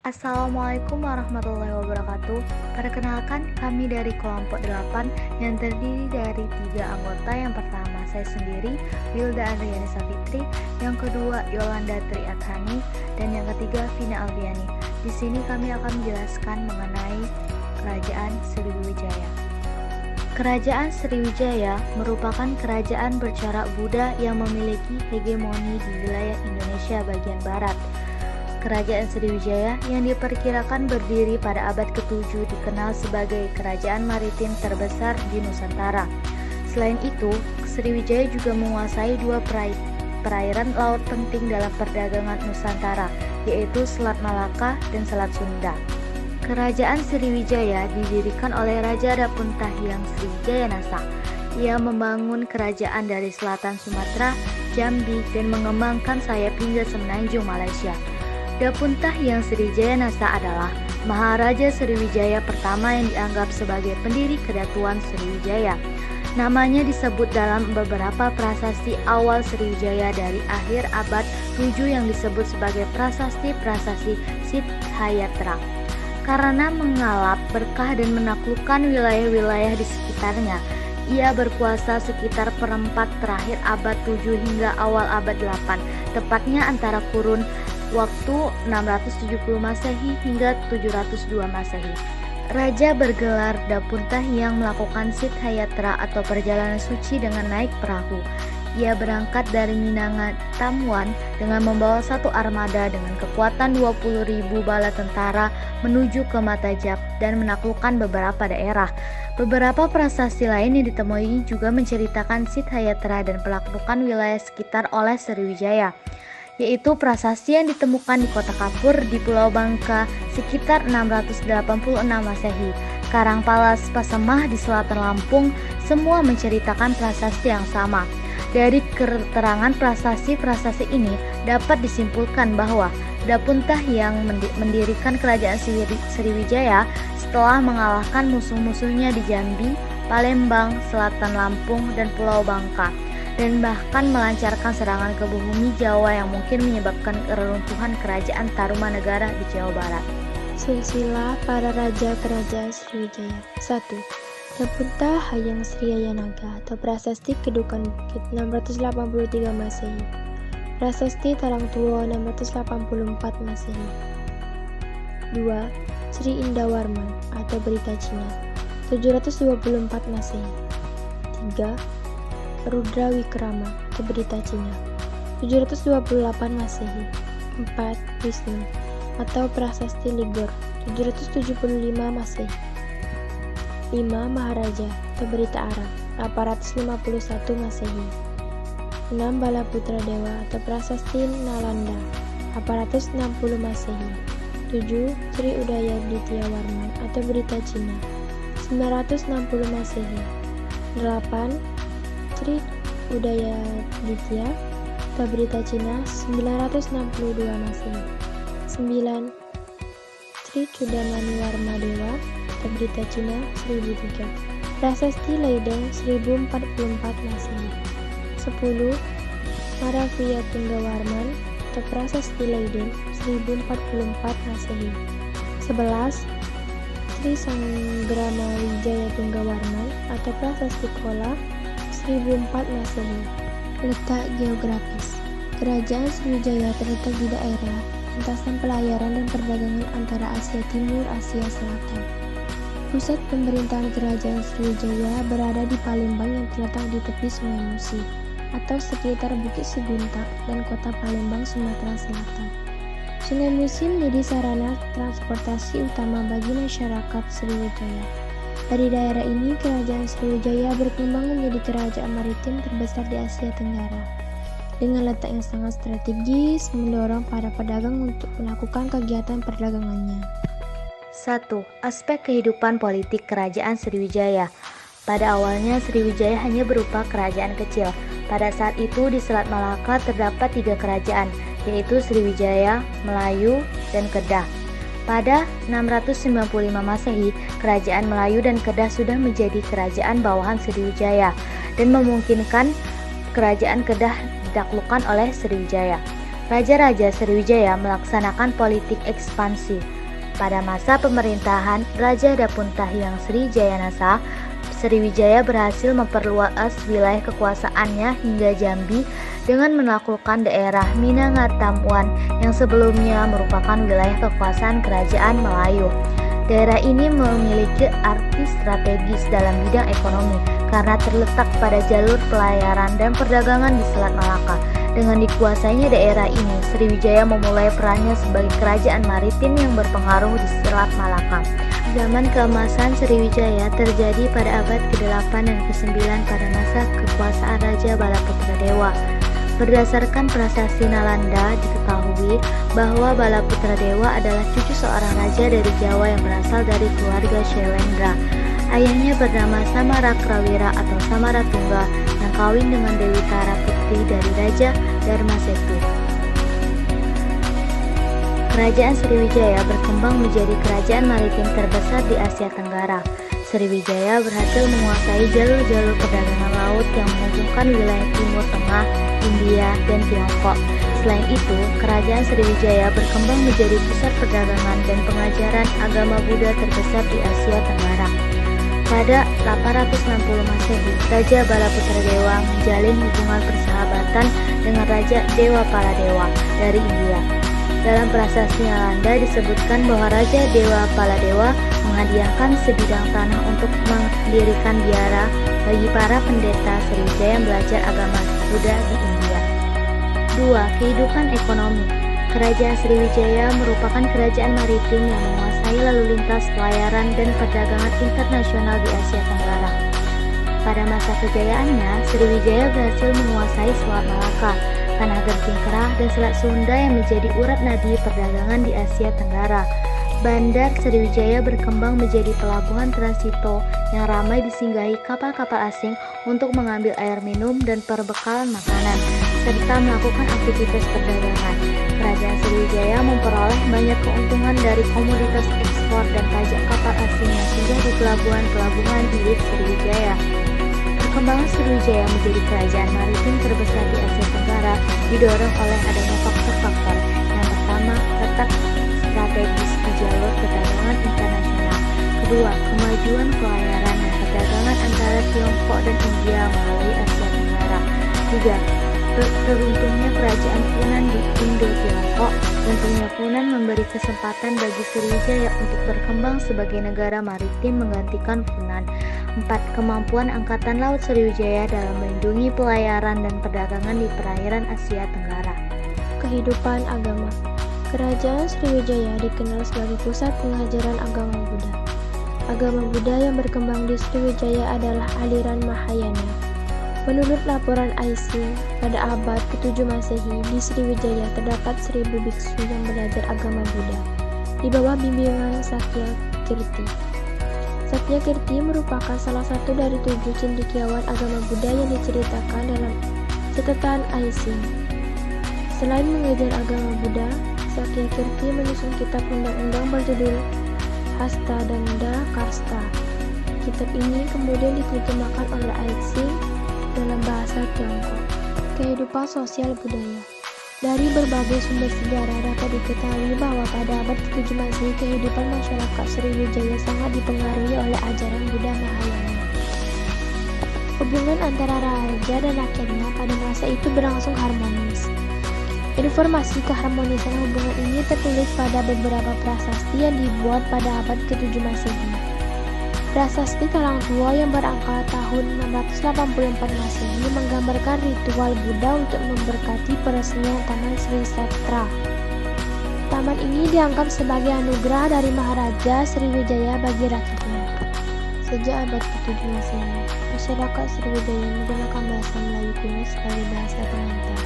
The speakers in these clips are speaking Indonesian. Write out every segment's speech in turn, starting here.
Assalamualaikum warahmatullahi wabarakatuh. Perkenalkan, kami dari kelompok 8 yang terdiri dari 3 anggota. Yang pertama, saya sendiri, Wilda Andriani Safitri. Yang kedua, Yolanda Triathani. Dan yang ketiga, Vina Alfiani. Di sini kami akan menjelaskan mengenai Kerajaan Sriwijaya. Kerajaan Sriwijaya merupakan kerajaan bercorak Buddha yang memiliki hegemoni di wilayah Indonesia bagian barat. Kerajaan Sriwijaya yang diperkirakan berdiri pada abad ke-7 dikenal sebagai kerajaan maritim terbesar di Nusantara. Selain itu, Sriwijaya juga menguasai dua perairan laut penting dalam perdagangan Nusantara, yaitu Selat Malaka dan Selat Sunda. Kerajaan Sriwijaya didirikan oleh Raja Dapuntahiang Sriwijaya Nasa. Ia membangun kerajaan dari selatan Sumatera, Jambi, dan mengembangkan sayap hingga semenanjung Malaysia. Dapuntahiang Sriwijaya Nasa adalah Maharaja Sriwijaya pertama yang dianggap sebagai pendiri Kedatuan Sriwijaya. Namanya disebut dalam beberapa prasasti awal Sriwijaya dari akhir abad 7 yang disebut sebagai prasasti-prasasti Sidhayatra. Karena mengalap berkah dan menaklukkan wilayah-wilayah di sekitarnya, ia berkuasa sekitar perempat terakhir abad 7 hingga awal abad 8, tepatnya antara kurun waktu 670 Masehi hingga 702 Masehi. Raja bergelar Dapuntahiang melakukan Sidhayatra atau perjalanan suci dengan naik perahu. Ia berangkat dari Minangkabau dengan membawa satu armada dengan kekuatan 20.000 bala tentara menuju ke Matajab dan menaklukkan beberapa daerah. Beberapa prasasti lain yang ditemui juga menceritakan Sidhayatra dan penaklukan wilayah sekitar oleh Sriwijaya, yaitu prasasti yang ditemukan di Kota Kapur di Pulau Bangka sekitar 686 Masehi, Karangpalas Pasemah di selatan Lampung, semua menceritakan prasasti yang sama. Dari keterangan prasasti-prasasti ini dapat disimpulkan bahwa Dapuntahiang mendirikan kerajaan Sriwijaya setelah mengalahkan musuh-musuhnya di Jambi, Palembang, selatan Lampung, dan Pulau Bangka, dan bahkan melancarkan serangan ke bumi Jawa yang mungkin menyebabkan reruntuhan kerajaan Tarumanegara di Jawa Barat. Silsilah para raja kerajaan Sriwijaya. 1. Dapuntahiang Sriwijaya atau Prasasti Kedukan Bukit 683 Masehi. Prasasti Talangtuo 684 Masehi. 2. Sri Indawarman atau Berita Cina 724 Masehi. 3. Rudra Wikrama atau Berita Cina 728 Masehi. 4. Wisnu atau Prasasti Ligor 775 Masehi. 5. Maharaja atau Berita Arab 851 Masehi. 6. Balaputra Dewa atau Prasasti Nalanda 860 Masehi. 7. Sri Udaya Dityawarman atau Berita Cina 960 Masehi. 8. Sri Udaya Ditya atau Berita Cina 962 Masehi. 9. Sri Cudamani Warma Dewa atau Berita Cina 1003. Prasasti Leideng 1044 Masehi. 10. Maravia Tunggawarman atau Prasasti Leideng 1044 Masehi. 11. Sri Sanggrama Wijaya Tunggawarman atau Prasasti Kola 1004 Masehi. Letak geografis. Kerajaan Sriwijaya terletak di daerah lintasan pelayaran dan perdagangan antara Asia Timur Asia Selatan. Pusat pemerintahan Kerajaan Sriwijaya berada di Palembang yang terletak di tepi Sungai Musi atau sekitar Bukit Seguntak dan Kota Palembang, Sumatera Selatan. Sungai Musi menjadi sarana transportasi utama bagi masyarakat Sriwijaya. Dari daerah ini, Kerajaan Sriwijaya berkembang menjadi kerajaan maritim terbesar di Asia Tenggara. Dengan letak yang sangat strategis, mendorong para pedagang untuk melakukan kegiatan perdagangannya. 1. Aspek kehidupan politik Kerajaan Sriwijaya. Pada awalnya Sriwijaya hanya berupa kerajaan kecil. Pada saat itu di Selat Malaka terdapat 3 kerajaan, yaitu Sriwijaya, Melayu, dan Kedah. Pada 695 Masehi, Kerajaan Melayu dan Kedah sudah menjadi kerajaan bawahan Sriwijaya dan memungkinkan Kerajaan Kedah ditaklukkan oleh Sriwijaya. Raja-raja Sriwijaya melaksanakan politik ekspansi. Pada masa pemerintahan Raja Dapunta Hyang Sri Jayanasa, Sriwijaya berhasil memperluas wilayah kekuasaannya hingga Jambi dengan menaklukkan daerah Minangkabau yang sebelumnya merupakan wilayah kekuasaan Kerajaan Melayu. Daerah ini memiliki arti strategis dalam bidang ekonomi karena terletak pada jalur pelayaran dan perdagangan di Selat Malaka. Dengan dikuasainya daerah ini, Sriwijaya memulai perannya sebagai kerajaan maritim yang berpengaruh di Selat Malaka. Zaman keemasan Sriwijaya terjadi pada abad ke-8 dan ke-9 pada masa kekuasaan Raja Balaputra Dewa. Berdasarkan prasasti Nalanda, diketahui bahwa Balaputra Dewa adalah cucu seorang raja dari Jawa yang berasal dari keluarga Syailendra. Ayahnya bernama Samarakrawira atau Samaratungga yang kawin dengan Dewi Tara putri dari Raja Darmasetu. Kerajaan Sriwijaya berkembang menjadi kerajaan maritim terbesar di Asia Tenggara. Sriwijaya berhasil menguasai jalur-jalur perdagangan laut yang menghubungkan wilayah Timur Tengah, India, dan Tiongkok. Selain itu, kerajaan Sriwijaya berkembang menjadi pusat perdagangan dan pengajaran agama Buddha terbesar di Asia Tenggara. Pada 860 Masehi, Raja Balaputra Dewa menjalin hubungan persahabatan dengan Raja Dewa Paladewa dari India. Dalam prasasti Nalanda disebutkan bahwa Raja Dewa Paladewa menghadiahkan sebidang tanah untuk mendirikan biara bagi para pendeta Sriwijaya yang belajar agama Buddha di India. 2. Kehidupan ekonomi. Kerajaan Sriwijaya merupakan kerajaan maritim yang menguasai lalu lintas pelayaran dan perdagangan internasional di Asia Tenggara. Pada masa kejayaannya, Sriwijaya berhasil menguasai Selat Malaka, Tanah Genting Kerah, dan Selat Sunda yang menjadi urat nadi perdagangan di Asia Tenggara. Bandar Sriwijaya berkembang menjadi pelabuhan transito yang ramai disinggahi kapal-kapal asing untuk mengambil air minum dan perbekalan makanan, serta melakukan aktivitas perdagangan. Kerajaan Sriwijaya memperoleh banyak keuntungan dari komoditas ekspor dan pajak kapal asing yang singgah di pelabuhan-pelabuhan di Sriwijaya. Perkembangan Sriwijaya menjadi kerajaan maritim terbesar di Asia Tenggara didorong oleh adanya faktor-faktor. Yang pertama, letak strategis di jalur perdagangan internasional. Kedua, kemajuan pelayaran dan perdagangan antara Tiongkok dan India melalui Asia Tenggara. Tiga, teruntungnya kerajaan Funan di Indo-Tiongkok. Tentunya Funan memberi kesempatan bagi Sriwijaya untuk berkembang sebagai negara maritim menggantikan Funan. 4. Kemampuan Angkatan Laut Sriwijaya dalam melindungi pelayaran dan perdagangan di perairan Asia Tenggara. Kehidupan agama. Kerajaan Sriwijaya dikenal sebagai pusat pengajaran agama Buddha. Agama Buddha yang berkembang di Sriwijaya adalah aliran Mahayana. Menurut laporan Aising, pada abad ke-7 Masehi di Sriwijaya terdapat 1000 biksu yang belajar agama Buddha di bawah bimbingan Sakyakirti. Sakyakirti merupakan salah satu dari 7 cendekiawan agama Buddha yang diceritakan dalam catatan Aising. Selain mengajar agama Buddha, Sakyakirti menyusun kitab undang-undang berjudul Hastadanda Karsta. Kitab ini kemudian diterjemahkan oleh Aising dalam bahasa Tiongkok. Kehidupan sosial budaya. Dari berbagai sumber sejarah dapat diketahui bahwa pada abad ke-7 Masehi kehidupan masyarakat Sriwijaya sangat dipengaruhi oleh ajaran Buddha Mahayana. Hubungan antara raja dan rakyatnya pada masa itu berlangsung harmonis. Informasi keharmonisan hubungan ini tertulis pada beberapa prasasti yang dibuat pada abad ke-7 Masehi. Prasasti Talang Tua yang berangka tahun 684 Masehi menggambarkan ritual Buddha untuk memberkati peresmian Taman Sri Satra. Taman ini dianggap sebagai anugerah dari Maharaja Sriwijaya bagi rakyatnya. Sejak abad ke-7 Masehi, masyarakat Sriwijaya menggunakan bahasa Melayu kuno sebagai bahasa pengantar.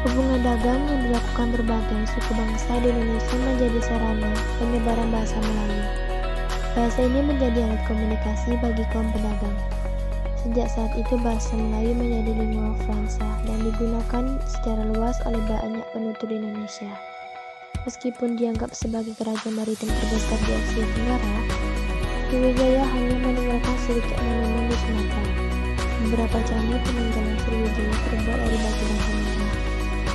Hubungan dagang yang dilakukan berbagai suku bangsa di Indonesia menjadi sarana penyebaran bahasa Melayu. Bahasa ini menjadi alat komunikasi bagi kaum pedagang. Sejak saat itu bahasa Melayu menjadi lingua franca dan digunakan secara luas oleh banyak penutur Indonesia. Meskipun dianggap sebagai kerajaan maritim terbesar di Asia Tenggara, Sriwijaya hanya meninggalkan sedikit monumen di Sumatera. Beberapa candi peninggalan Sriwijaya terbuat dari batu bata merah.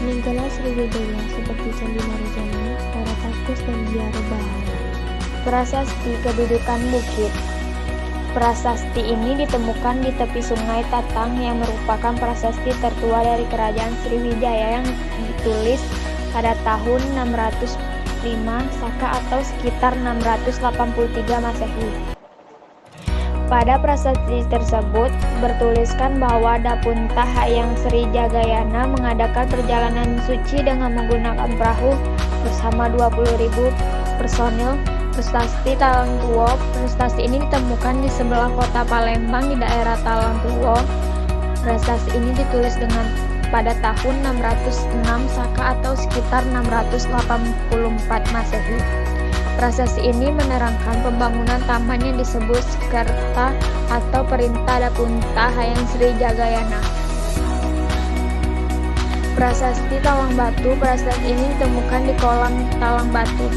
Peninggalan Sriwijaya seperti Candi Marujani, para fokus dan biar bahaya. Prasasti kedudukan bukit. Prasasti ini ditemukan di tepi sungai Tatang yang merupakan prasasti tertua dari kerajaan Sriwijaya yang ditulis pada tahun 605 Saka atau sekitar 683 Masehi. Pada prasasti tersebut bertuliskan bahwa Dapunta Hayang Sri Jagayana mengadakan perjalanan suci dengan menggunakan perahu bersama 20.000 personil. Prasasti Talang Tuo. Prasasti ini ditemukan di sebelah kota Palembang di daerah Talang Tuo. Prasasti ini ditulis dengan pada tahun 606 Saka atau sekitar 684 Masehi. Prasasti ini menerangkan pembangunan taman yang disebut Skerta atau Perintah Dapunta Hayang Sri Jagayana. Prasasti Talang Batu. Prasasti ini ditemukan di kolam Talang Batu.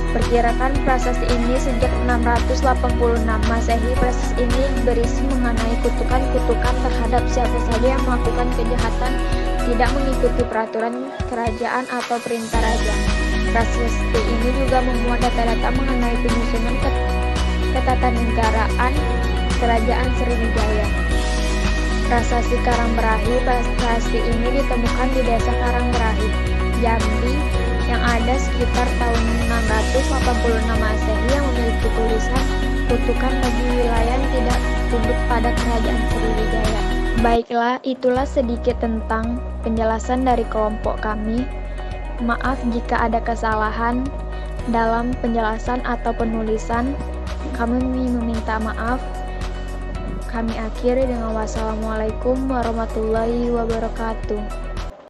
Perkirakan prasasti ini sejak 686 Masehi. Prasasti ini berisi mengenai kutukan-kutukan terhadap siapa saja yang melakukan kejahatan, tidak mengikuti peraturan kerajaan atau perintah raja. Prasasti ini juga memuat data-data mengenai penyusunan ketatanegaraan kerajaan Sriwijaya. Prasasti Karangberahi. Prasasti ini ditemukan di desa Karangberahi, Jambi, yang ada sekitar tahun 686 Masehi yang memiliki tulisan kutukan bagi wilayah yang tidak tunduk pada kerajaan Sriwijaya. Baiklah, itulah sedikit tentang penjelasan dari kelompok kami. Maaf jika ada kesalahan dalam penjelasan atau penulisan. Kami meminta maaf. Kami akhiri dengan wassalamualaikum warahmatullahi wabarakatuh.